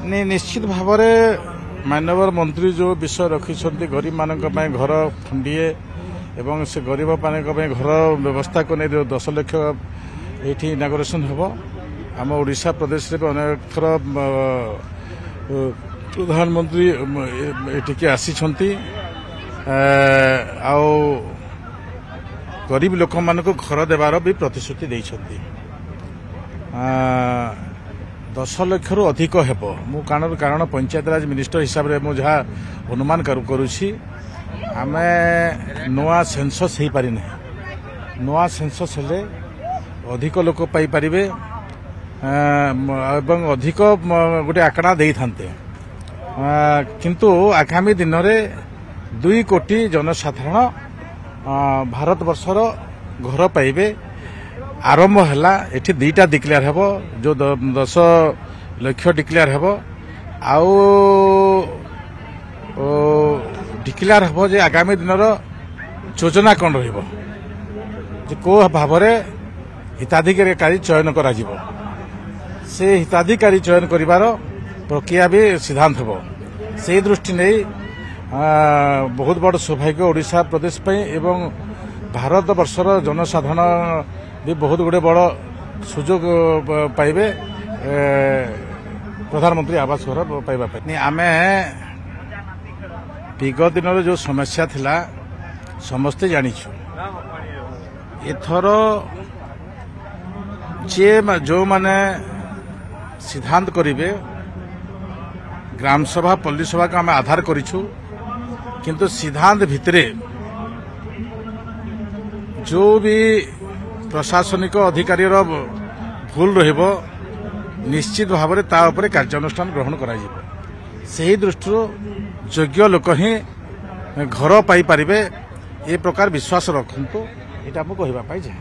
निश्चित भाव में माननीय मंत्री जो विषय रखिंट गरीब मान घर खंडीए एवं से गरीब मान घर व्यवस्था को नहीं 10 लाख ये इनागुरेसन हम आम ओडिशा प्रदेश में अनेक थर प्रधानमंत्री एटिके आसी गरीब लोक मान घर देवार भी प्रतिश्रुति देइछंती 10 लाख रु अधिक हेब मु कारण पंचायत राज मिनिस्टर हिसाब से मुझे अनुमान करुछि आमे नुआ सेंसस हो पारि ना नुआ सेंसस हेले अधिक लोक पाई पारिबे एवं अधिक गोटे आंकड़ा दे थांते किंतु आगामी दिन में 2 कोटी जनसाधारण भारत वर्षर घर पाइबे आरंभ है एठी 2टा डिक्लेयर हेबो जो 10 लाख डिक्लेयर हेबो आउ डिक्लेयर हेबो जे आगामी दिन योजना कौन रहिबो जे को भाव हिताधिकारी चयन करा जिवो से हिताधिकारी चयन करिवार प्रक्रिया भी सिद्धांत हेबो से दृष्टि नहीं बहुत बड़ सौभाग्य ओडिशा प्रदेश पे एवं भारत वर्षर जनसाधारण भी बहुत गुड़े बड़ सुजोग पाइबे प्रधानमंत्री आवास घर पाइबा आम विगत दिन जो समस्या थिला समस्ते जानिछु एथर जे जो माने सिद्धांत करिवे ग्राम सभा पल्ली सभा को आम आधार करिछु किंतु सिद्धांत भितरे जो भी प्रशासनिक अधिकारी भूल रहिबो निश्चित भाव में ता उपरे कार्यानुष्ठान ग्रहण करा जिवो सही दृष्टि योग्य लोक ही घर पाई पारिबे ए प्रकार विश्वास रखंतु एटा मु कहिबा पाई जे।